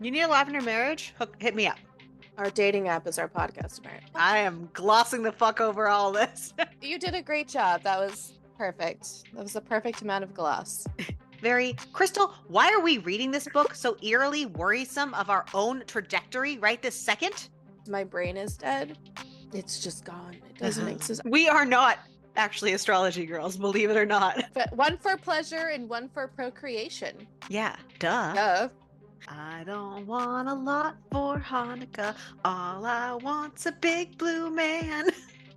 You need a lavender marriage? Hit me up. Our dating app is our podcast, apparently. I am glossing the fuck over all this. You did a great job. That was perfect. That was the perfect amount of gloss. Very. Crystal, why are we reading this book so eerily worrisome of our own trajectory right this second? My brain is dead. It's just gone. It doesn't exist. We are not actually astrology girls, believe it or not. But one for pleasure and one for procreation. Yeah, duh. Duh. I don't want a lot for Hanukkah. All I want's a big blue man.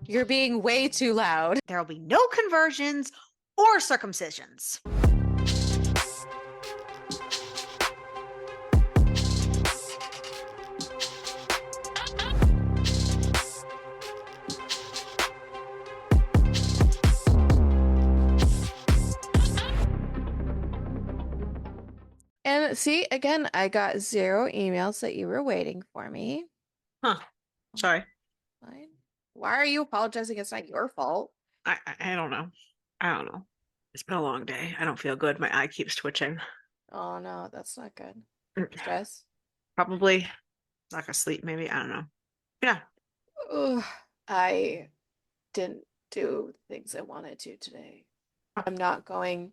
You're being way too loud. There'll be no conversions or circumcisions. And see, again, I got 0 emails that you were waiting for me. Huh. Sorry. Fine. Why are you apologizing? It's not your fault. I don't know. I don't know. It's been a long day. I don't feel good. My eye keeps twitching. Oh no, that's not good. Stress? Probably lack of sleep, maybe. I don't know. Yeah. Ugh, I didn't do things I wanted to today. I'm not going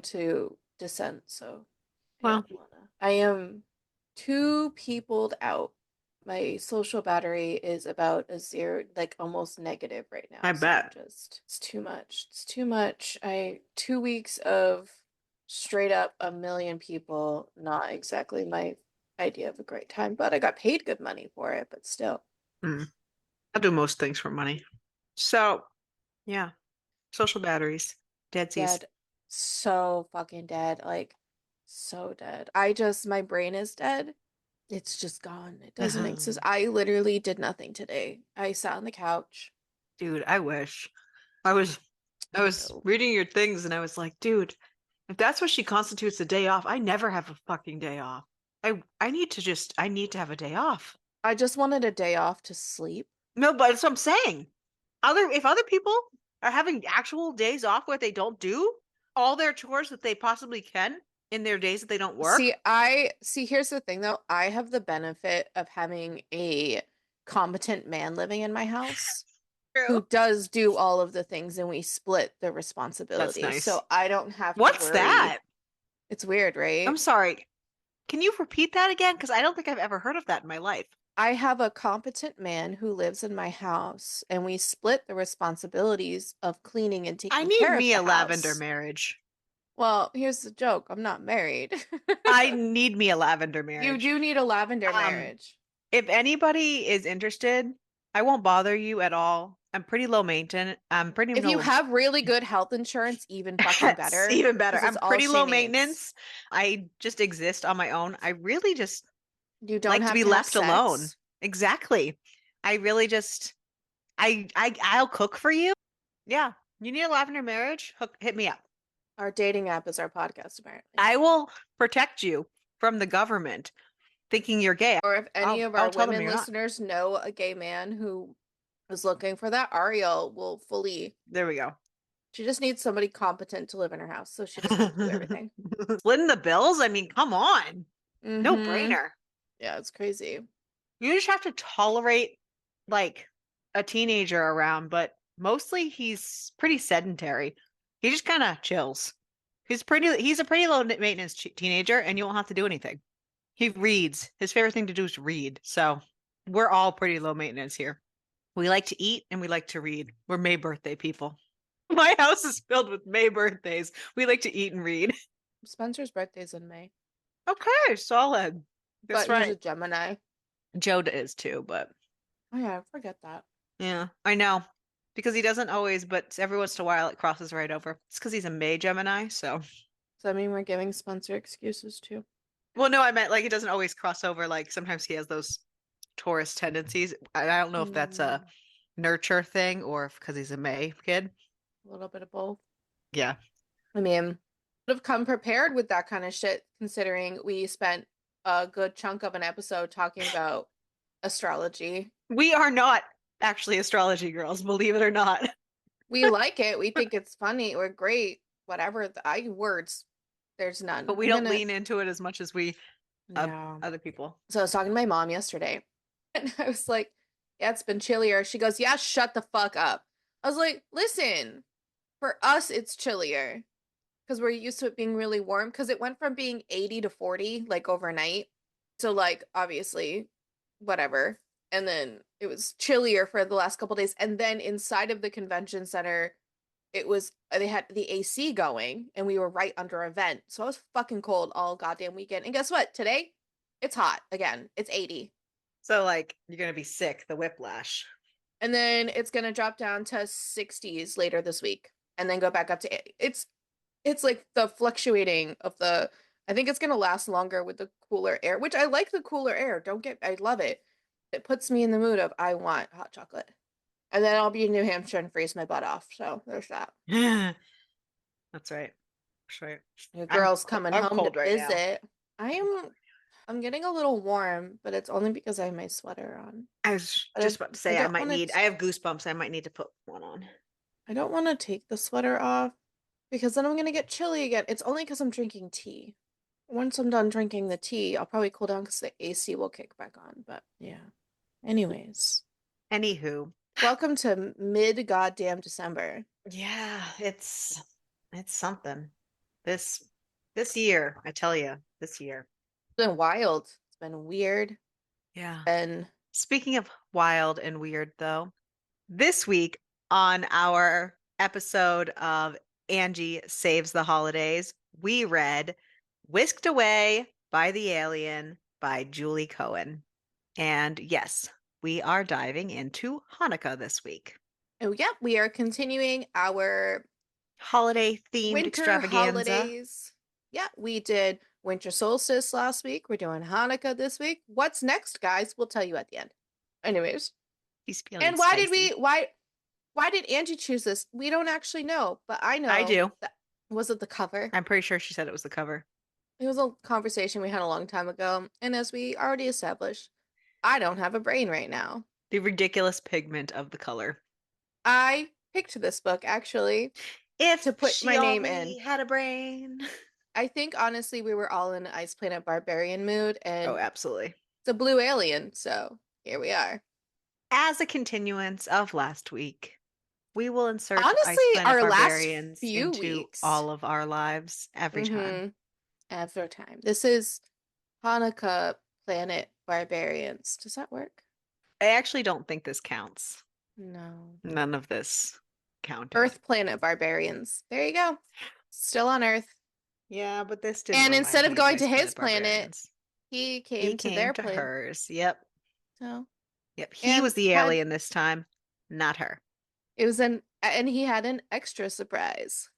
to dissent, so Well, I am too peopled out. My social battery is about a 0, like almost negative right now. I bet. It's too much. It's too much. 2 weeks of straight up a million people, not exactly my idea of a great time, but I got paid good money for it, but still. I'll do most things for money. So, yeah. Social batteries. Deadsies. Dead. So fucking dead. Like, so dead. My brain is dead. It's just gone. It doesn't exist. I literally did nothing today. I sat on the couch. Dude, I wish. I was reading your things and I was like, dude, if that's what she constitutes a day off, I never have a fucking day off. I need to have a day off. I just wanted a day off to sleep. No, but that's what I'm saying. If other people are having actual days off where they don't do all their chores that they possibly can in their days that they don't work. Here's the thing though. I have the benefit of having a competent man living in my house who does do all of the things, and we split the responsibilities. That's nice. So I don't have to What's worry. that? It's weird, right? I'm sorry. Can you repeat that again? Because I don't think I've ever heard of that in my life. I have a competent man who lives in my house, and we split the responsibilities of cleaning and taking care of the house. I need me a lavender marriage. Well, here's the joke. I'm not married. I need me a lavender marriage. You do need a lavender marriage. If anybody is interested, I won't bother you at all. I'm pretty low maintenance. If you have really good health insurance, even fucking better. Even better. I'm pretty low maintenance. I just exist on my own. I really just like to be left alone. Exactly. I really just I'll cook for you. Yeah. You need a lavender marriage? Hit me up. Our dating app is our podcast, apparently. I will protect you from the government thinking you're gay. Or if any of our women listeners know a gay man who is looking for that, Ariel will fully... There we go. She just needs somebody competent to live in her house, so she doesn't do everything. Splitting the bills? I mean, come on. No brainer. Yeah, it's crazy. You just have to tolerate, like, a teenager around, but mostly he's pretty sedentary. He just kind of chills. He's a pretty low maintenance teenager, and you won't have to do anything. He reads. His favorite thing to do is read. So we're all pretty low maintenance here. We like to eat and we like to read. We're May birthday people. My house is filled with May birthdays. We like to eat and read. Spencer's birthday's in May. Okay, solid. That's right. He's a Gemini. Joe is too, but... Oh yeah, I forget that. Yeah, I know. Because he doesn't always, but every once in a while it crosses right over. It's because he's a May Gemini, so... Does that mean we're giving Spencer excuses too? Well, no, I meant like it doesn't always cross over. Like sometimes he has those Taurus tendencies. I don't know if that's a nurture thing or because he's a May kid. A little bit of both. Yeah. I mean, would have come prepared with that kind of shit, considering we spent a good chunk of an episode talking about astrology. We are not actually astrology girls, believe it or not. We like it. We think it's funny. We're great. Whatever. Words. There's none. But we don't lean into it as much as we Yeah. other people. So I was talking to my mom yesterday, and I was like, yeah, it's been chillier. She goes, yeah, shut the fuck up. I was like, listen, for us, it's chillier because we're used to it being really warm because it went from being 80 to 40 like overnight. So, like, obviously, whatever. And then it was chillier for the last couple days. And then inside of the convention center, it was they had the AC going and we were right under a vent. So I was fucking cold all goddamn weekend. And guess what? Today, it's hot again. It's 80. So like you're gonna be sick, the whiplash. And then it's gonna drop down to 60s later this week and then go back up to it's like the fluctuating of the I think it's gonna last longer with the cooler air, which I like the cooler air. Don't get I love it. It puts me in the mood of I want hot chocolate. And then I'll be in New Hampshire and freeze my butt off. So there's that. That's right. That's right. Your girl's coming I'm home to cold right now. visit. I'm getting a little warm, but it's only because I have my sweater on. I was But just about to I say don't want I to have goosebumps. I might need to put one on. I don't want to take the sweater off because then I'm gonna get chilly again. It's only because I'm drinking tea. Once I'm done drinking the tea, I'll probably cool down because the AC will kick back on. But yeah. Anyways, Anywho, welcome to mid goddamn December. yeah, it's something. This this year, I tell you, this year. It's been wild. It's been weird. Yeah. And Speaking of wild and weird, though, this week on our episode of Angie Saves the Holidays, we read Whisked Away by the Alien by Julie Cohen. And yes, we are diving into Hanukkah this week. oh yeah, we are continuing our Holiday themed winter extravaganza. holidays. Yeah, we did winter solstice last week. We're doing Hanukkah this week. What's next, guys? We'll tell you at the end. Anyways, He's feeling and why did we spicy. why did Angie choose this? We don't actually know, but I I know do. that was it the cover? I'm pretty sure she said it was the cover. It was a conversation we had a long time ago, and as we already established, I don't have a brain right now. The ridiculous pigment of the color. I picked this book actually If to put she my name only in. had a brain. I think honestly we were all in an Ice Planet Barbarian mood, Oh, and absolutely. it's a blue alien, so here we are. As a continuance of last week, we will insert Honestly, Ice Planet our last Barbarians few into weeks. all of our lives every time. Mm-hmm. Every time. This is Hanukkah Planet Barbarians. Does that work? I actually don't think this counts. No. None of this counted. Earth Planet Barbarians. There you go. Still on Earth. Yeah, but this didn't And remind instead of me of going to Ice his Planet planet, Barbarians. he He came to came their to planet. hers. Yep. So, Yep. He and was the had alien this time, not her. it was an and he had an extra surprise.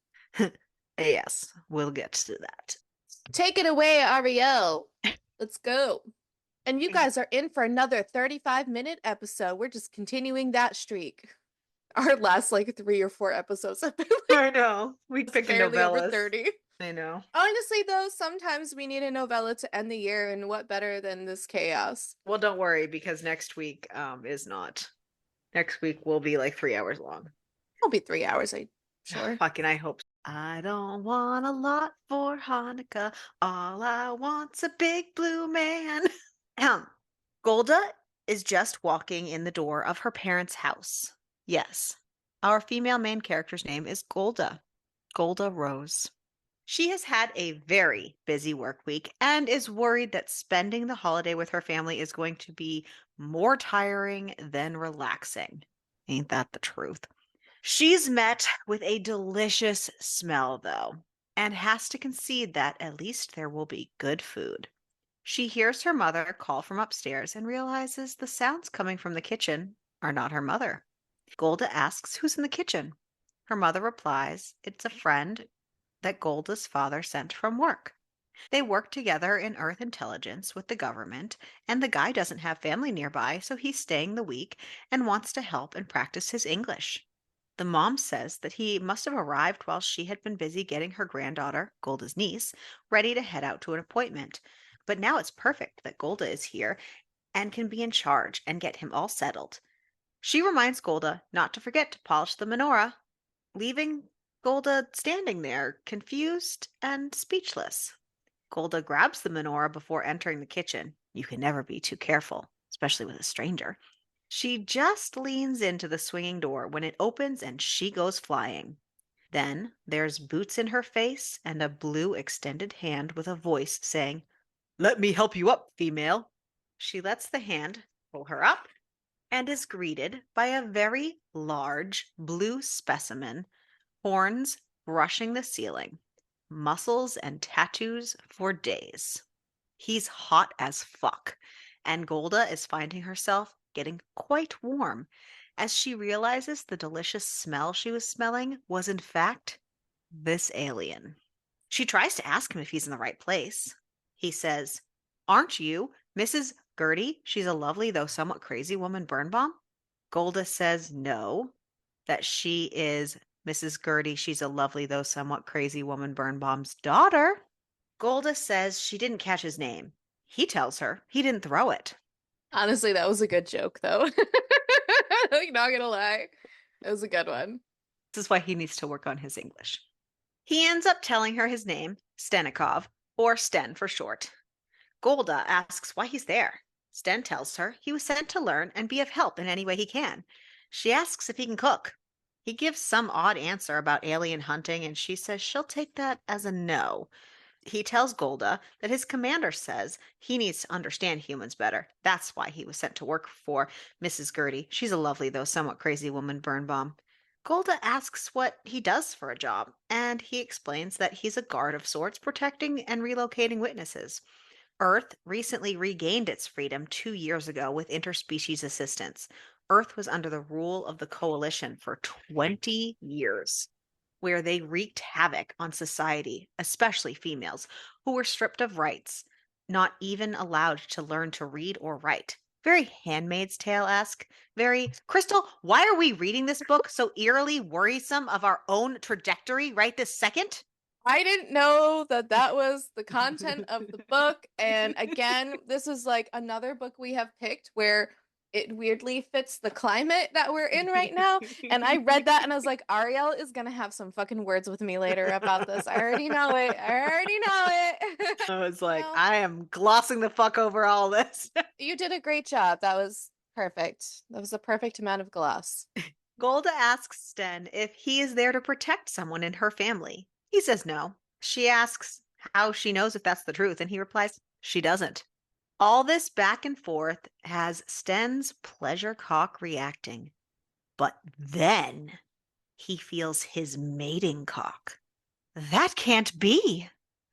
Yes, we'll get to that. Take it away, Ariel. Let's go. And you guys are in for another 35-minute episode. We're just continuing that streak. Our last like 3 or 4 episodes have been like I know. We just picking barely over novellas. 30. I know. Honestly, though, sometimes we need a novella to end the year, and what better than this chaos? Well, don't worry because next week is not. Next week will be like 3 hours long. It'll be 3 hours, I'm sure. Fucking I hope. I don't want a lot for Hanukkah. All I want's a big blue man. Golda is just walking in the door of her parents' house. Yes, our female main character's name is Golda. Golda Rose. She has had a very busy work week and is worried that spending the holiday with her family is going to be more tiring than relaxing. Ain't that the truth? She's met with a delicious smell, though, and has to concede that at least there will be good food. She hears her mother call from upstairs and realizes the sounds coming from the kitchen are not her mother. Golda asks who's in the kitchen. Her mother replies it's a friend that Golda's father sent from work. They work together in Earth intelligence with the government, and the guy doesn't have family nearby, so he's staying the week and wants to help and practice his English. The mom says that he must have arrived while she had been busy getting her granddaughter, Golda's niece, ready to head out to an appointment. But now it's perfect that Golda is here and can be in charge and get him all settled. She reminds Golda not to forget to polish the menorah, leaving Golda standing there, confused and speechless. Golda grabs the menorah before entering the kitchen. You can never be too careful, especially with a stranger. She just leans into the swinging door when it opens and she goes flying. Then there's boots in her face and a blue extended hand with a voice saying, "Let me help you up, female." She lets the hand pull her up and is greeted by a very large blue specimen, horns brushing the ceiling, muscles and tattoos for days. He's hot as fuck, and Golda is finding herself getting quite warm as she realizes the delicious smell she was smelling was, in fact, this alien. She tries to ask him if he's in the right place. He says, "Aren't you Mrs. Gertie? She's a lovely, though somewhat crazy woman, Birnbaum." Golda says no, that she is Mrs. Gertie. She's a lovely, though somewhat crazy woman, Birnbaum's daughter. Golda says she didn't catch his name. He tells her he didn't throw it. Honestly, that was a good joke, though. Like, not gonna lie. It was a good one. This is why he needs to work on his English. He ends up telling her his name, Stenikov, or Sten for short. Golda asks why he's there. Sten tells her he was sent to learn and be of help in any way he can. She asks if he can cook. He gives some odd answer about alien hunting, and she says she'll take that as a no. He tells Golda that his commander says he needs to understand humans better. That's why he was sent to work for Mrs. Gertie. She's a lovely, though somewhat crazy woman, Birnbaum. Golda asks what he does for a job, and he explains that he's a guard of sorts, protecting and relocating witnesses. Earth recently regained its freedom 2 years ago with interspecies assistance. Earth was under the rule of the Coalition for 20 years, where they wreaked havoc on society, especially females, who were stripped of rights, not even allowed to learn to read or write. Very Handmaid's Tale-esque, very Crystal, why are we reading this book so eerily worrisome of our own trajectory right this second? I didn't know that that was the content of the book. And again, this is like another book we have picked where it weirdly fits the climate that we're in right now. And I read that and I was like, Ariel is gonna have some fucking words with me later about this. I already know it. I already know it. I was like, No, I am glossing the fuck over all this. you did a great job. That was perfect. That was the perfect amount of gloss. Golda asks Sten if he is there to protect someone in her family. He says no. She asks how she knows if that's the truth, and he replies, she doesn't. All this back and forth has Sten's pleasure cock reacting. But then he feels his mating cock. That can't be.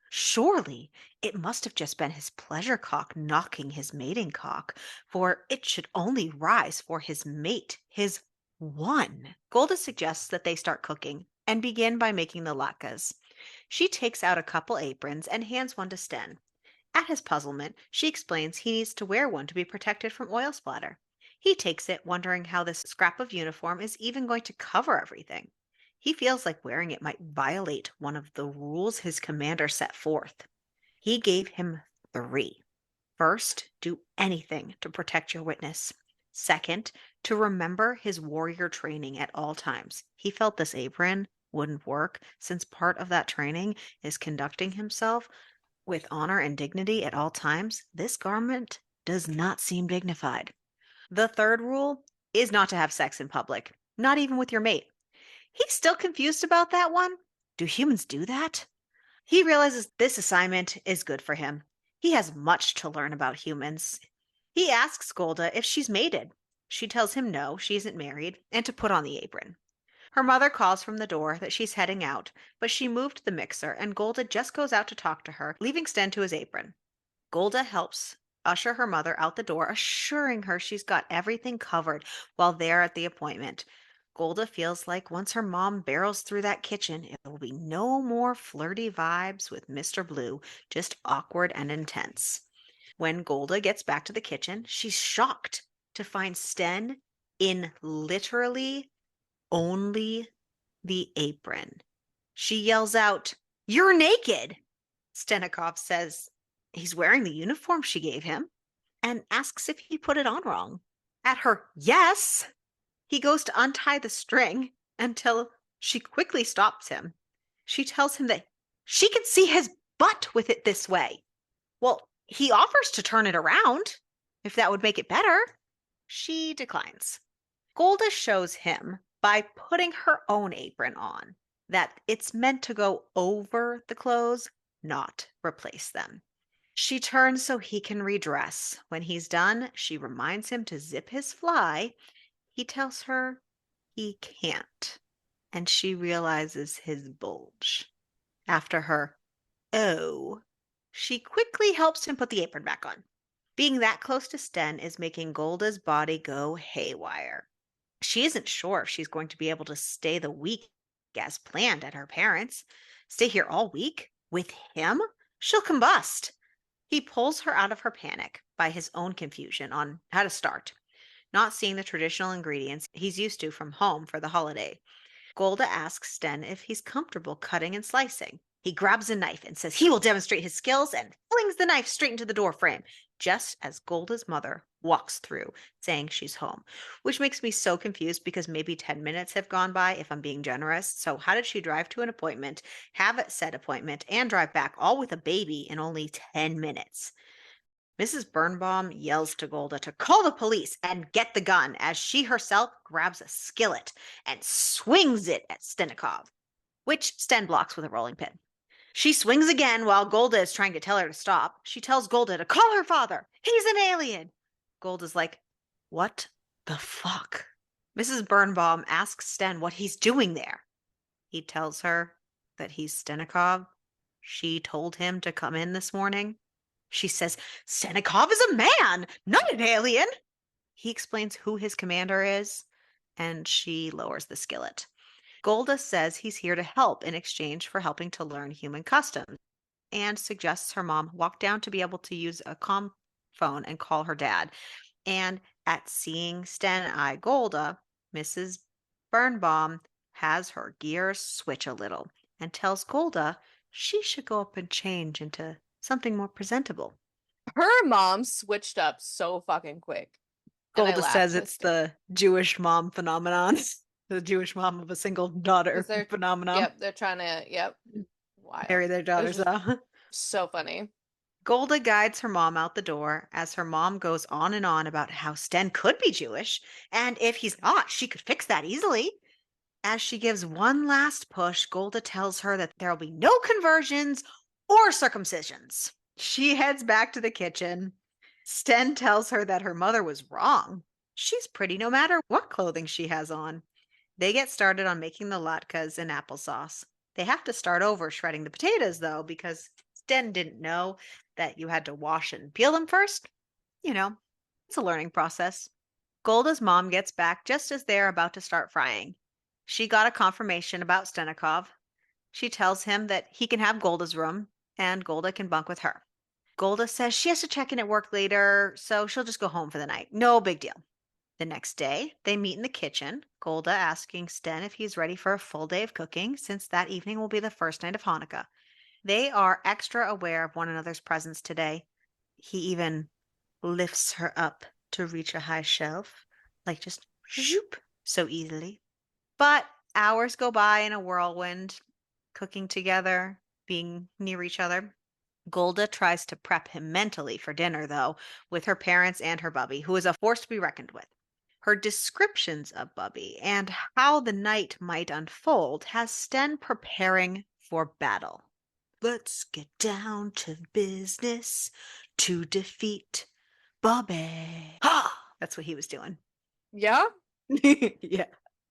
Surely it must have just been his pleasure cock knocking his mating cock, for it should only rise for his mate, his one. Golda suggests that they start cooking and begin by making the latkes. She takes out a couple aprons and hands one to Sten. At his puzzlement, she explains he needs to wear one to be protected from oil splatter. He takes it, wondering how this scrap of uniform is even going to cover everything. He feels like wearing it might violate one of the rules his commander set forth. He gave him three. First, do anything to protect your witness. Second, to remember his warrior training at all times. He felt this apron wouldn't work since part of that training is conducting himself with honor and dignity at all times. This garment does not seem dignified. The third rule is not to have sex in public, not even with your mate. He's still confused about that one. Do humans do that? He realizes this assignment is good for him. He has much to learn about humans. He asks Golda if she's mated. She tells him no, she isn't married, and to put on the apron. Her mother calls from the door that she's heading out, but she moved the mixer, and Golda just goes out to talk to her, leaving Sten to his apron. Golda helps usher her mother out the door, assuring her she's got everything covered while they're at the appointment. Golda feels like once her mom barrels through that kitchen, it will be no more flirty vibes with Mr. Blue, just awkward and intense. When Golda gets back to the kitchen, she's shocked to find Sten in literally only the apron. She yells out, "You're naked!" Stenikov says he's wearing the uniform she gave him and asks if he put it on wrong. At her yes, he goes to untie the string until she quickly stops him. She tells him that she can see his butt with it this way. Well, he offers to turn it around if that would make it better. She declines. Golda shows him by putting her own apron on that it's meant to go over the clothes, not replace them. She turns so he can redress. When he's done, she reminds him to zip his fly. He tells her he can't, and she realizes his bulge. After her, oh, she quickly helps him put the apron back on. Being that close to Sten is making Golda's body go haywire. She isn't sure if she's going to be able to stay the week as planned at her parents'. Stay here all week? With him? She'll combust. He pulls her out of her panic by his own confusion on how to start, not seeing the traditional ingredients he's used to from home for the holiday. Golda asks Sten if he's comfortable cutting and slicing. He grabs a knife and says he will demonstrate his skills and flings the knife straight into the door frame, just as Golda's mother walks through, saying she's home, which makes me so confused because maybe 10 minutes have gone by if I'm being generous. So how did she drive to an appointment, have a said appointment, and drive back all with a baby in only 10 minutes? Mrs. Birnbaum yells to Golda to call the police and get the gun as she herself grabs a skillet and swings it at Stenikov, which Sten blocks with a rolling pin. She swings again while Golda is trying to tell her to stop. She tells Golda to call her father. He's an alien. Golda's like, what the fuck? Mrs. Birnbaum asks Sten what he's doing there. He tells her that he's Stenikov. She told him to come in this morning. She says, Stenikov is a man, not an alien. He explains who his commander is, and she lowers the skillet. Golda says he's here to help in exchange for helping to learn human customs, and suggests her mom walk down to be able to use a comm phone and call her dad. And at seeing Sten eye Golda, Mrs. Birnbaum has her gears switch a little and tells Golda she should go up and change into something more presentable. Her mom switched up so fucking quick. And I Golda laughed says it's the Jewish mom phenomenon, the Jewish mom of a single daughter phenomenon. Yep, they're trying to, yep. Wild. Marry their daughters off. So funny. Golda guides her mom out the door as her mom goes on and on about how Sten could be Jewish, and if he's not, she could fix that easily. As she gives one last push, Golda tells her that there'll be no conversions or circumcisions. She heads back to the kitchen. Sten tells her that her mother was wrong. She's pretty no matter what clothing she has on. They get started on making the latkes and applesauce. They have to start over shredding the potatoes, though, because Sten didn't know that you had to wash and peel them first. You know, it's a learning process. Golda's mom gets back just as they're about to start frying. She got a confirmation about Stenikov. She tells him that he can have Golda's room and Golda can bunk with her. Golda says she has to check in at work later, so she'll just go home for the night. No big deal. The next day, they meet in the kitchen, Golda asking Sten if he's ready for a full day of cooking, since that evening will be the first night of Hanukkah. They are extra aware of one another's presence today. He even lifts her up to reach a high shelf, like just zoop, so easily. But hours go by in a whirlwind, cooking together, being near each other. Golda tries to prep him mentally for dinner, though, with her parents and her bubby, who is a force to be reckoned with. Her descriptions of Bubby and how the night might unfold has Sten preparing for battle. Let's get down to business to defeat Bubby. Ha! That's what he was doing. Yeah? Yeah.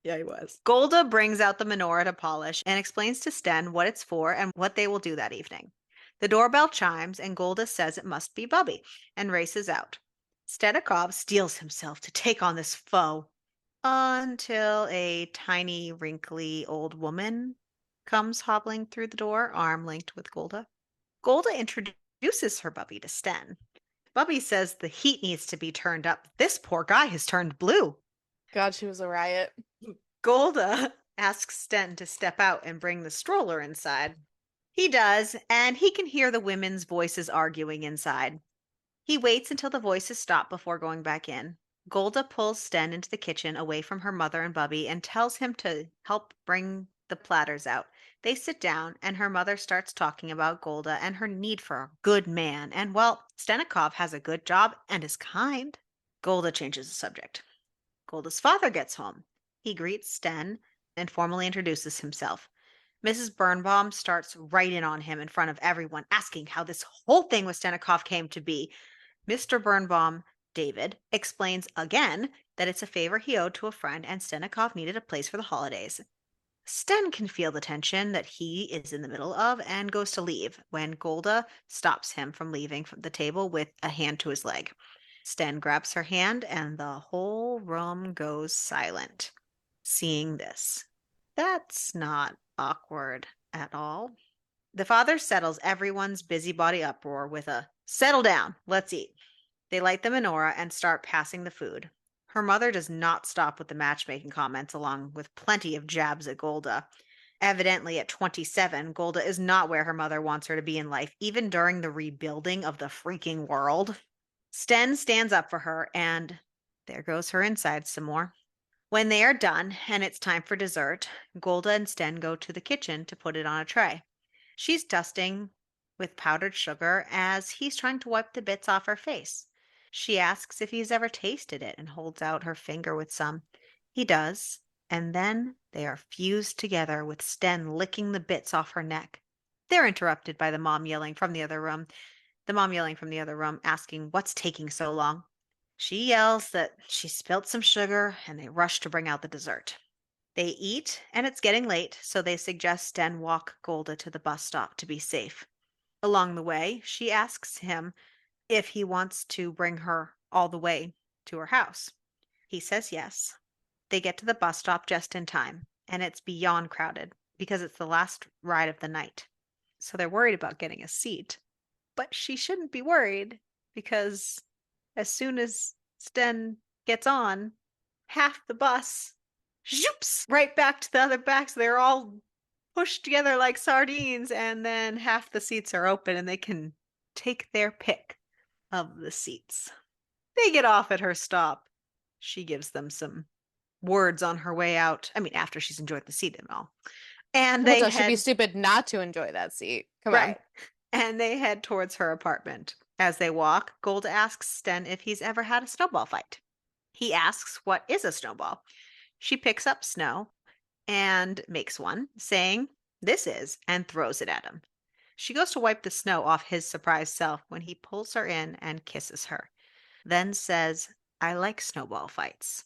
Yeah, he was. Golda brings out the menorah to polish and explains to Sten what it's for and what they will do that evening. The doorbell chimes and Golda says it must be Bubby and races out. Stenikov steels himself to take on this foe until a tiny, wrinkly old woman comes hobbling through the door, arm linked with Golda. Golda introduces her Bubby to Sten. Bubby says the heat needs to be turned up. This poor guy has turned blue. God, she was a riot. Golda asks Sten to step out and bring the stroller inside. He does, and he can hear the women's voices arguing inside. He waits until the voices stop before going back in. Golda pulls Sten into the kitchen away from her mother and Bubby and tells him to help bring the platters out. They sit down, and her mother starts talking about Golda and her need for a good man. And, well, Stenikov has a good job and is kind. Golda changes the subject. Golda's father gets home. He greets Sten and formally introduces himself. Mrs. Birnbaum starts right in on him in front of everyone, asking how this whole thing with Stenikov came to be. Mr. Birnbaum, David, explains again that it's a favor he owed to a friend and Stenikov needed a place for the holidays. Sten can feel the tension that he is in the middle of and goes to leave when Golda stops him from leaving from the table with a hand to his leg. Sten grabs her hand and the whole room goes silent. Seeing this, that's not awkward at all. The father settles everyone's busybody uproar with a settle down, let's eat. They light the menorah and start passing the food. Her mother does not stop with the matchmaking comments, along with plenty of jabs at Golda. Evidently, at 27, Golda is not where her mother wants her to be in life, even during the rebuilding of the freaking world. Sten stands up for her, and there goes her insides some more. When they are done and it's time for dessert, Golda and Sten go to the kitchen to put it on a tray. She's dusting with powdered sugar as he's trying to wipe the bits off her face. She asks if he's ever tasted it and holds out her finger with some. He does, and then they are fused together with Sten licking the bits off her neck. They're interrupted by the mom yelling from the other room. The mom yelling from the other room, asking what's taking so long. She yells that she spilt some sugar, and they rush to bring out the dessert. They eat, and it's getting late, so they suggest Sten walk Golda to the bus stop to be safe. Along the way, she asks him if he wants to bring her all the way to her house. He says yes. They get to the bus stop just in time, and it's beyond crowded because it's the last ride of the night. So they're worried about getting a seat. But she shouldn't be worried because as soon as Sten gets on, half the bus zoops right back to the other back. So they're all pushed together like sardines, and then half the seats are open and they can take their pick of the seats. They get off at her stop. She gives them some words on her way out. I mean, after she's enjoyed the seat and all. And they Also, she'd be head stupid not to enjoy that seat. Come on. right. And they head towards her apartment. As they walk, Golda asks Sten if he's ever had a snowball fight. He asks what is a snowball. She picks up snow and makes one, saying, "This is," and throws it at him. She goes to wipe the snow off his surprised self when he pulls her in and kisses her, then says, "I like snowball fights."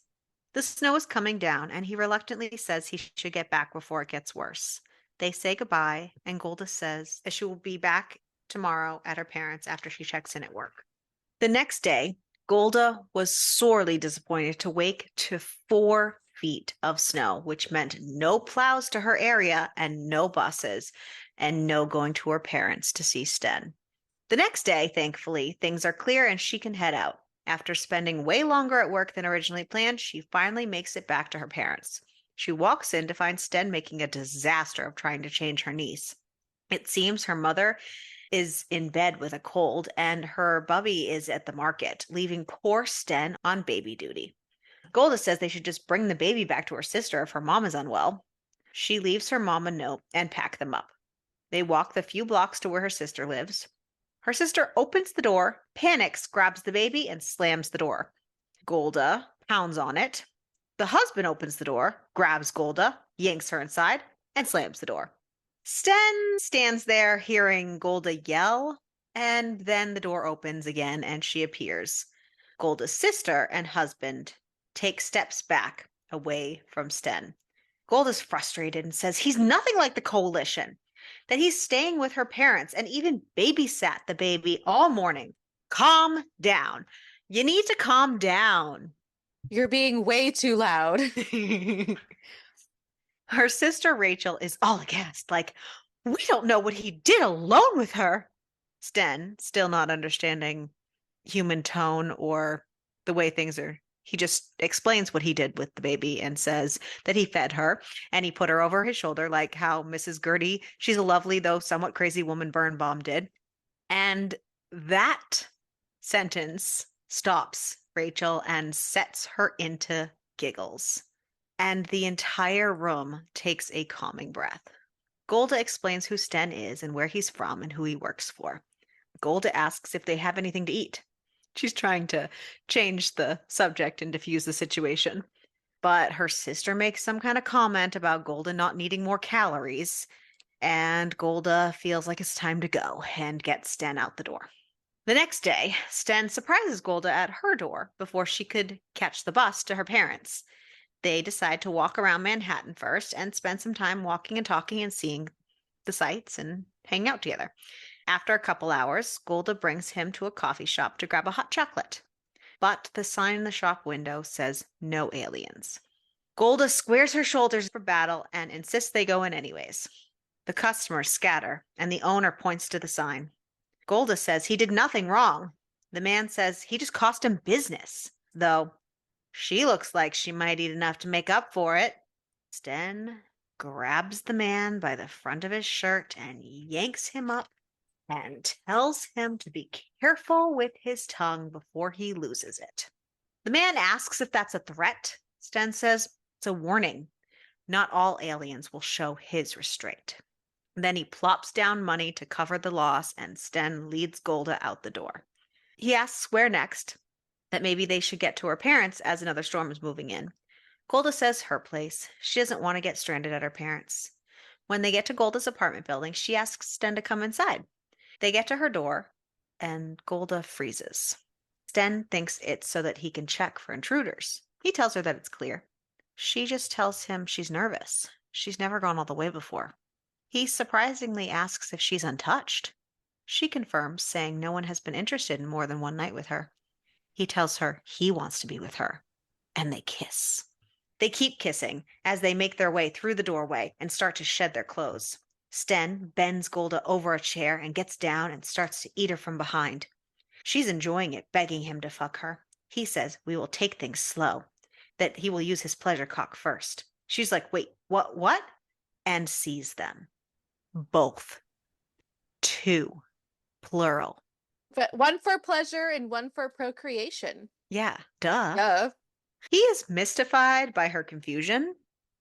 The snow is coming down, and he reluctantly says he should get back before it gets worse. They say goodbye, and Golda says that she will be back tomorrow at her parents' after she checks in at work. The next day, Golda was sorely disappointed to wake to 4 feet of snow, which meant no plows to her area and no buses and no going to her parents to see Sten. The next day, thankfully, things are clear and she can head out. After spending way longer at work than originally planned, she finally makes it back to her parents. She walks in to find Sten making a disaster of trying to change her niece. It seems her mother is in bed with a cold and her bubby is at the market, leaving poor Sten on baby duty. Golda says they should just bring the baby back to her sister if her mom is unwell. She leaves her mom a note and pack them up. They walk the few blocks to where her sister lives. Her sister opens the door, panics, grabs the baby, and slams the door. Golda pounds on it. The husband opens the door, grabs Golda, yanks her inside, and slams the door. Sten stands there hearing Golda yell, and then the door opens again and she appears. Golda's sister and husband take steps back away from Sten. Golda's frustrated and says he's nothing like the coalition, that he's staying with her parents and even babysat the baby all morning. Calm down. You need to calm down. You're being way too loud. Her sister Rachel is all aghast, like, we don't know what he did alone with her. Sten, still not understanding human tone or the way things are, he just explains what he did with the baby and says that he fed her and he put her over his shoulder, like how Mrs. Gertie, she's a lovely, though somewhat crazy woman, Birnbaum did. And that sentence stops Rachel and sets her into giggles. And the entire room takes a calming breath. Golda explains who Sten is and where he's from and who he works for. Golda asks if they have anything to eat. She's trying to change the subject and diffuse the situation. But her sister makes some kind of comment about Golda not needing more calories, and Golda feels like it's time to go and get Sten out the door. The next day, Sten surprises Golda at her door before she could catch the bus to her parents. They decide to walk around Manhattan first and spend some time walking and talking and seeing the sights and hanging out together. After a couple hours, Golda brings him to a coffee shop to grab a hot chocolate. But the sign in the shop window says no aliens. Golda squares her shoulders for battle and insists they go in anyways. The customers scatter, and the owner points to the sign. Golda says he did nothing wrong. The man says he just cost him business, though she looks like she might eat enough to make up for it. Sten grabs the man by the front of his shirt and yanks him up and tells him to be careful with his tongue before he loses it. The man asks if that's a threat. Sten says it's a warning. Not all aliens will show his restraint. Then he plops down money to cover the loss, and Sten leads Golda out the door. He asks where next, that maybe they should get to her parents as another storm is moving in. Golda says her place. She doesn't want to get stranded at her parents. When they get to Golda's apartment building, she asks Sten to come inside. They get to her door, and Golda freezes. Sten thinks it's so that he can check for intruders. He tells her that it's clear. She just tells him she's nervous. She's never gone all the way before. He surprisingly asks if she's untouched. She confirms, saying no one has been interested in more than one night with her. He tells her he wants to be with her, and they kiss. They keep kissing as they make their way through the doorway and start to shed their clothes. Sten bends Golda over a chair and gets down and starts to eat her from behind. She's enjoying it, begging him to fuck her. He says we will take things slow, that he will use his pleasure cock first. She's like, wait, what? And sees them. Both. Two. Plural. But one for pleasure and one for procreation. Yeah, duh. Duh. He is mystified by her confusion.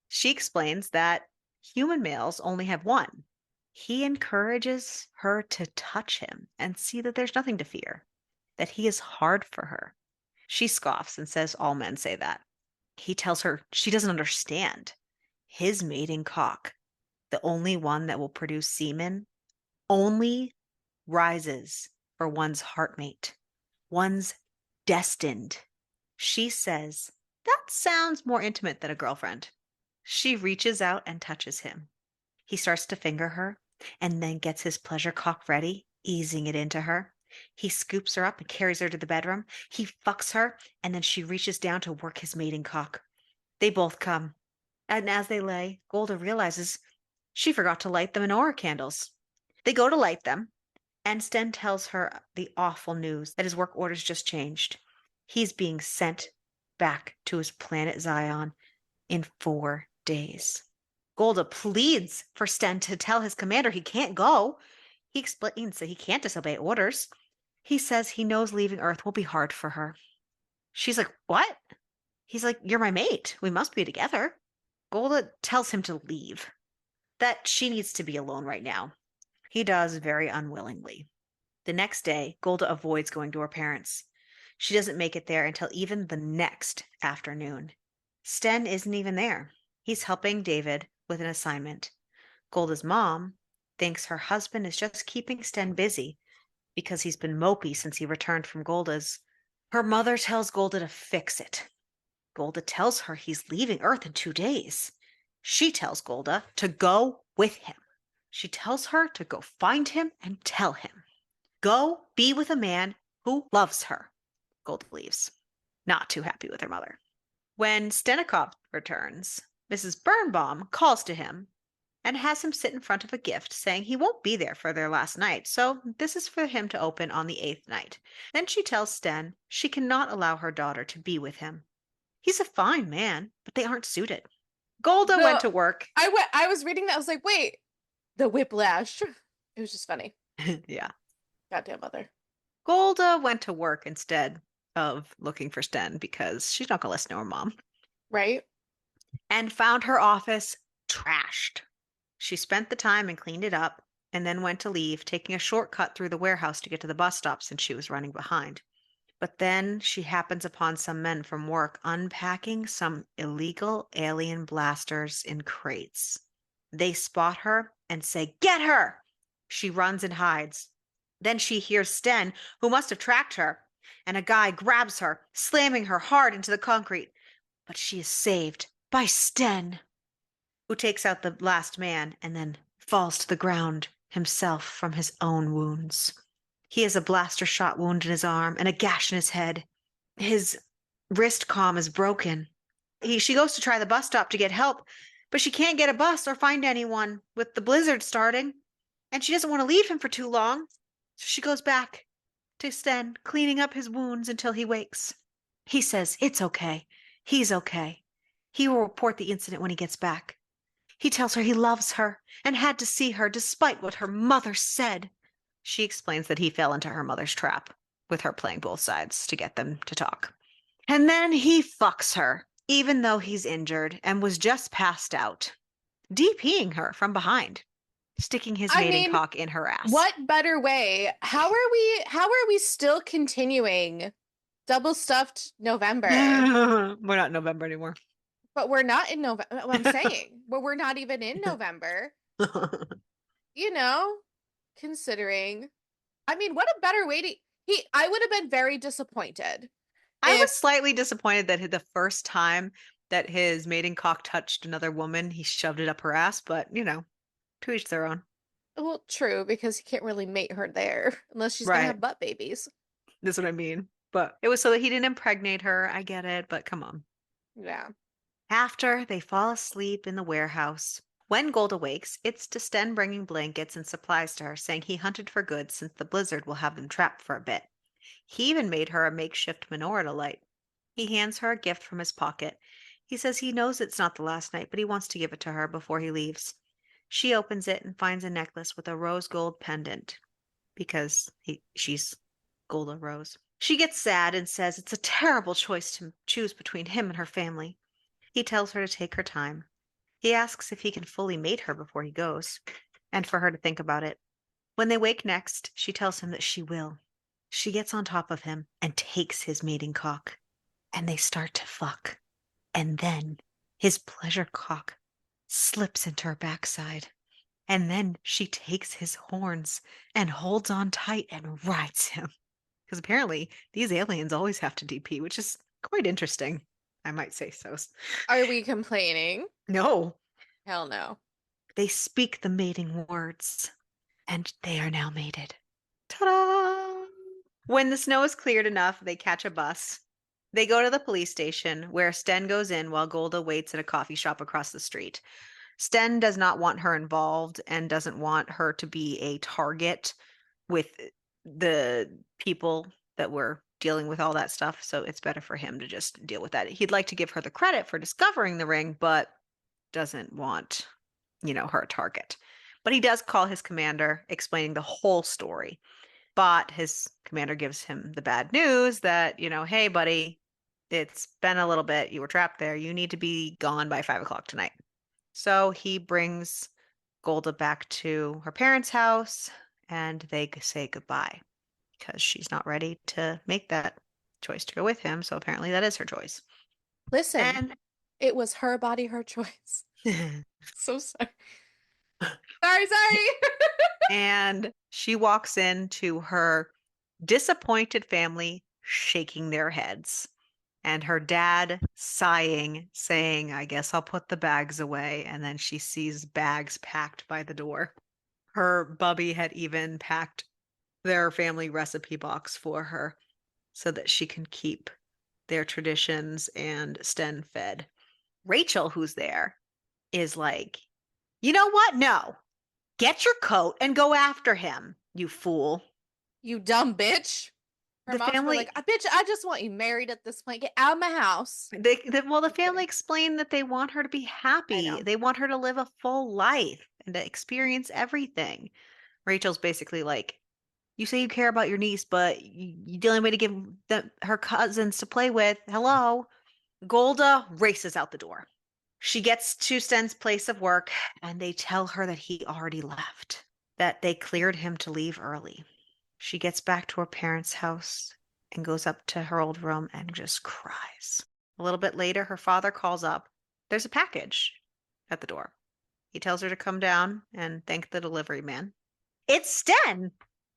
She explains that human males only have one. He encourages her to touch him and see that there's nothing to fear, that he is hard for her. She scoffs and says all men say that. He tells her she doesn't understand. His mating cock, the only one that will produce semen, only rises for one's heartmate, one's destined. She says, that sounds more intimate than a girlfriend. She reaches out and touches him. He starts to finger her and then gets his pleasure cock ready, easing it into her. He scoops her up and carries her to the bedroom. He fucks her, and then she reaches down to work his mating cock. They both come. And as they lay, Golda realizes she forgot to light the menorah candles. They go to light them, and Sten tells her the awful news that his work orders just changed. He's being sent back to his planet Zion in 4 days. Golda pleads for Sten to tell his commander he can't go. He explains that he can't disobey orders. He says he knows leaving Earth will be hard for her. She's like, what? He's like, you're my mate. We must be together. Golda tells him to leave, that she needs to be alone right now. He does very unwillingly. The next day, Golda avoids going to her parents. She doesn't make it there until even the next afternoon. Sten isn't even there. He's helping David with an assignment. Golda's mom thinks her husband is just keeping Sten busy because he's been mopey since he returned from Golda's. Her mother tells Golda to fix it. Golda tells her he's leaving Earth in 2 days. She tells Golda to go with him. She tells her to go find him and tell him. Go be with a man who loves her. Golda leaves, not too happy with her mother. When Stenikov returns, Mrs. Birnbaum calls to him and has him sit in front of a gift, saying he won't be there for their last night, so this is for him to open on the 8th night. Then she tells Sten she cannot allow her daughter to be with him. He's a fine man, but they aren't suited. Golda went to work. I was reading that. I was like, wait, the whiplash. It was just funny. Yeah. Goddamn mother. Golda went to work instead of looking for Sten because she's not going to listen to her mom. Right? And found her office trashed. She spent the time and cleaned it up, and then went to leave, taking a shortcut through the warehouse to get to the bus stop since she was running behind. But then she happens upon some men from work unpacking some illegal alien blasters in crates. They spot her and say, "Get her!" She runs and hides. Then she hears Sten, who must have tracked her, and a guy grabs her, slamming her hard into the concrete. But she is saved by Sten, who takes out the last man and then falls to the ground himself from his own wounds. He has a blaster shot wound in his arm and a gash in his head. His wrist comm is broken. She goes to try the bus stop to get help, but she can't get a bus or find anyone with the blizzard starting, and she doesn't want to leave him for too long. So she goes back to Sten, cleaning up his wounds until he wakes. He says it's okay. He's okay. He will report the incident when he gets back. He tells her he loves her and had to see her despite what her mother said. She explains that he fell into her mother's trap, with her playing both sides to get them to talk. And then he fucks her, even though he's injured and was just passed out, DPing her from behind, sticking his I mating mean, cock in her ass. what better way? How are we still continuing double stuffed November? We're not in November anymore. But we're not in November. I'm saying, but we're not even in November, you know, considering. I mean, what a better way to I would have been very disappointed I was if, slightly disappointed that the first time that his mating cock touched another woman, he shoved it up her ass, but to each their own. well, true, because he can't really mate her there unless she's gonna Right. have butt babies. That's what I mean. But it was so that he didn't impregnate her. I get it, but come on. Yeah. After they fall asleep in the warehouse, when Gold awakes, it's to Sten bringing blankets and supplies to her, saying he hunted for goods since the blizzard will have them trapped for a bit. He even made her a makeshift menorah to light. He hands her a gift from his pocket. He says he knows it's not the last night, but he wants to give it to her before he leaves. She opens it and finds a necklace with a rose gold pendant because she's Golda Rose. She gets sad and says it's a terrible choice to choose between him and her family. He tells her to take her time. He asks if he can fully mate her before he goes, and for her to think about it. When they wake next, she tells him that she will. She gets on top of him and takes his mating cock, and they start to fuck. And then his pleasure cock slips into her backside. And then she takes his horns and holds on tight and rides him. Because apparently these aliens always have to DP, which is quite interesting. I might say so. Are we complaining? No, Hell no. they speak the mating words, and they are now mated. Ta-da! When the snow is cleared enough, they catch a bus. They go to the police station, where Sten goes in while Golda waits at a coffee shop across the street. Sten does not want her involved and doesn't want her to be a target with the people that were dealing with all that stuff. So it's better for him to just deal with that. He'd like to give her the credit for discovering the ring, but doesn't want, her a target. But he does call his commander, explaining the whole story. But his commander gives him the bad news that, hey, buddy, it's been a little bit. You were trapped there. You need to be gone by 5 o'clock tonight. So he brings Golda back to her parents' house and they say goodbye because she's not ready to make that choice to go with him. So apparently that is her choice. Listen, And it was her body, her choice. So sorry. Sorry. and she walks into her disappointed family shaking their heads and her dad sighing, saying, I guess I'll put the bags away. And then she sees bags packed by the door. Her bubby had even packed their family recipe box for her so that she can keep their traditions and Sten fed. Rachel, who's there, is like, you know what? No, get your coat and go after him, you fool. You dumb bitch. Her The mom's probably family, like, bitch, I just want you married at this point. Get out of my house. well, the Just family kidding. explained that they want her to be I happy. know. They want her to live a full life and to experience everything. Rachel's basically like, you say you care about your niece, but the only way to give her cousins to play with. Hello. Golda races out the door. She gets to Sten's place of work, and they tell her that he already left, that they cleared him to leave early. She gets back to her parents' house and goes up to her old room and just cries. A little bit later, her father calls up. There's a package at the door. He tells her to come down and thank the delivery man. It's Sten!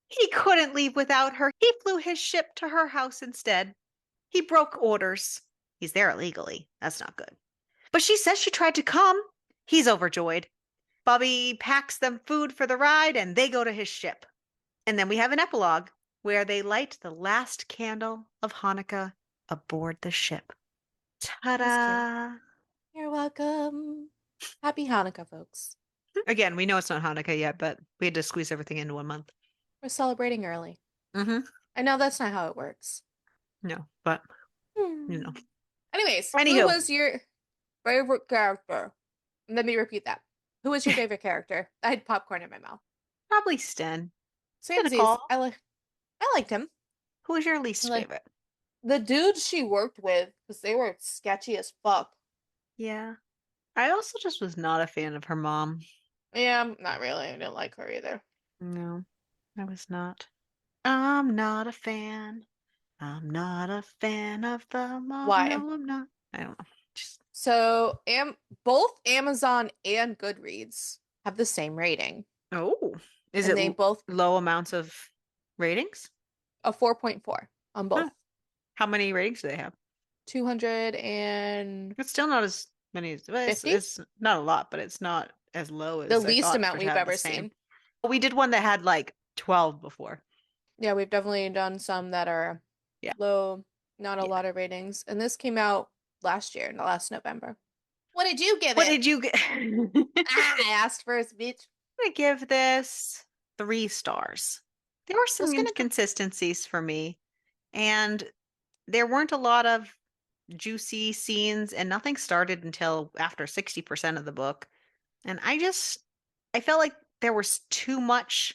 He couldn't leave without her. He flew his ship to her house instead. He broke orders. He's there illegally. That's not good. But she says she tried to come. He's overjoyed. Bobby packs them food for the ride and they go to his ship. And then we have an epilogue where they light the last candle of Hanukkah aboard the ship. That's cute. Ta-da! You're welcome. Happy Hanukkah, folks. Again, we know it's not Hanukkah yet, but we had to squeeze everything into 1 month. We're celebrating early. Mm-hmm. I know that's not how it works. No, but you Hmm. know. Anyways, who Anywho, was your favorite character? Let me repeat that. Who was your favorite character? I had popcorn in my mouth. probably Sten. Samesies. Nicole, I liked him. who was your I least like favorite? the dudes she worked with because they were sketchy as fuck. Yeah. I also just was not a fan of her mom. Yeah, not really. I didn't like her either. No, I was not. I'm not a fan. I'm not a fan of the mom. Why? No, I'm not. I don't know. Just So, both Amazon and Goodreads have the same rating, oh, is and it they both low amounts of ratings? a 4.4 on Huh. both. How many ratings do they have? 250, It's still not as many as well, it's not a lot, but it's not as low the as I least thought amount for to we've have the ever same. seen. We did one that had like 12 before. Yeah, we've definitely done some that are Yeah. low, not a Yeah. lot of ratings. And this came out last year, last November. What did you give What it? did you get? Ah, I asked first, bitch. I'm gonna give this 3 stars. There were I was some gonna go. inconsistencies for me, and there weren't a lot of juicy scenes, and nothing started until after 60% of the book. And I felt like there was too much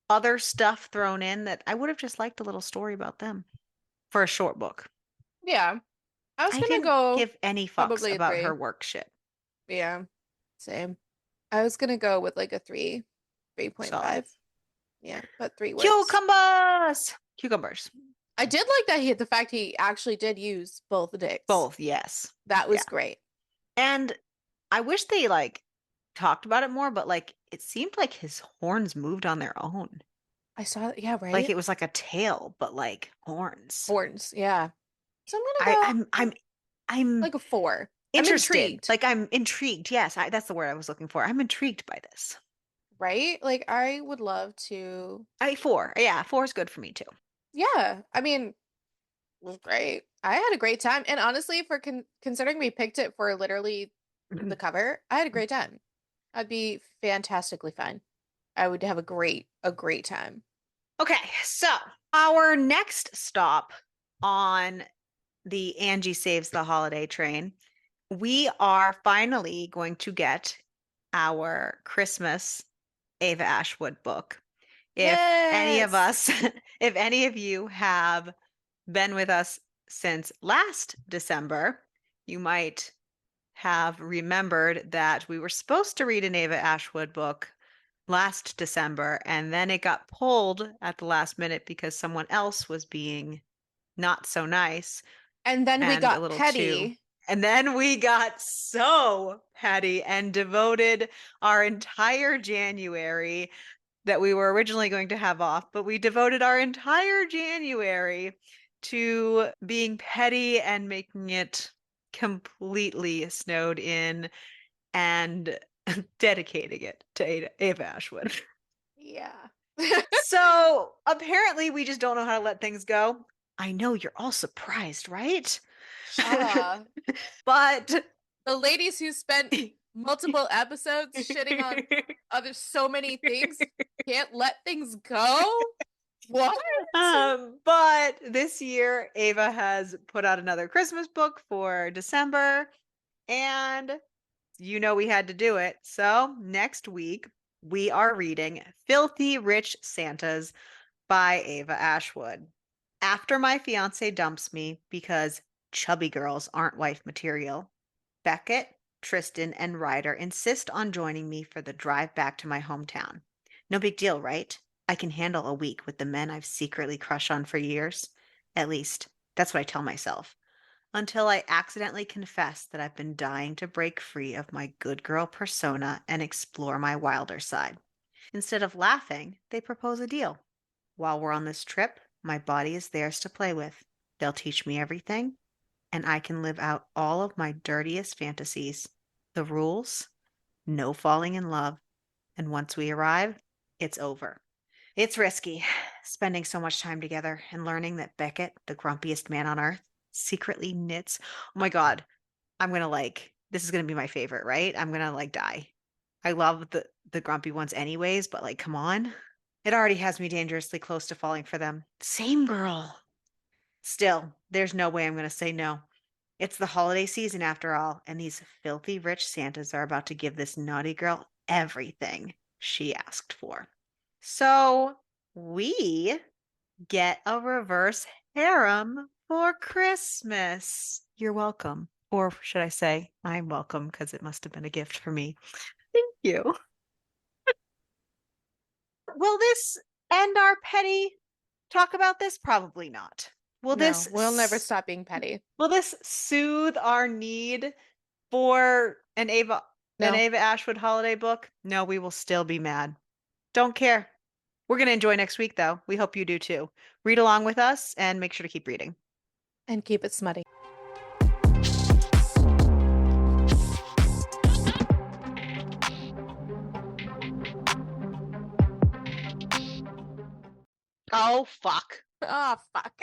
other stuff thrown in that I would have just liked a little story about them for a short book. Yeah, I was I gonna didn't go give any fucks probably a about her three. work shit. Yeah, same. I was gonna go with like a three, Solid. 3.5. Yeah, but three works. Cucumbers! Cucumbers. I did like that the fact he actually did use both dicks. Both, yes. That Yeah. was great. And I wish they like talked about it more, but like it seemed like his horns moved on their own. I saw it. Yeah, Like right? it was like a tail, but like horns. Horns. Yeah. So I'm I, gonna go I'm I'm I'm like a four. I'm interested. intrigued, Like I'm intrigued. Yes, that's the word I was looking for. I'm intrigued by this. right? Like I would love to. I 4. Yeah, 4 is good for me too. Yeah, I mean, it was great. I had a great time, and honestly, for considering we picked it for literally the cover, I had a great time. I'd be fantastically fine. I would have a great time. Okay, so our next stop on the Angie Saves the Holiday train, we are finally going to get our Christmas Ava Ashwood book. If any of Yes. us, if any of you have been with us since last December, you might have remembered that we were supposed to read an Ava Ashwood book last December, and then it got pulled at the last minute because someone else was being not so nice And then we and a got little too. petty. And then we got so petty and devoted our entire January that we were originally going to have off, but we devoted our entire January to being petty and making it completely snowed in and dedicating it to Ava Ashwood. Yeah. So apparently, we just don't know how to let things go. I know you're all surprised, right? Uh, But the ladies who spent multiple episodes shitting on other so many things can't let things go? What? but this year, Ava has put out another Christmas book for December, and you know we had to do it. So next week, we are reading Filthy Rich Santas by Ava Ashwood. After my fiance dumps me because chubby girls aren't wife material, Beckett Tristan, and Ryder insist on joining me for the drive back to my hometown. No big deal, right? I can handle a week with the men I've secretly crushed on for years. At least, that's what I tell myself. Until I accidentally confess that I've been dying to break free of my good girl persona and explore my wilder side. Instead of laughing, they propose a deal. While we're on this trip, my body is theirs to play with. They'll teach me everything, and I can live out all of my dirtiest fantasies. The rules: no falling in love, and once we arrive, it's over. It's risky, spending so much time together and learning that Beckett, the grumpiest man on earth, secretly knits. Oh my God, this is gonna be my favorite, right? I'm gonna die. I love the grumpy ones anyways, but come on. It already has me dangerously close to falling for them. Same girl. Still, there's no way I'm gonna say no. It's the holiday season after all, and these filthy rich Santas are about to give this naughty girl everything she asked for. So we get a reverse harem for Christmas. You're welcome. Or should I say, I'm welcome because it must have been a gift for me. Thank you. Will this end our petty talk about this? Probably not. Will No, this we'll never stop being petty. will this soothe our need for an No. Ava Ashwood holiday book? No, we will still be mad. Don't care. We're going to enjoy next week though. We hope you do too. Read along with us and make sure to keep reading. And keep it smutty. Oh fuck. Oh, fuck.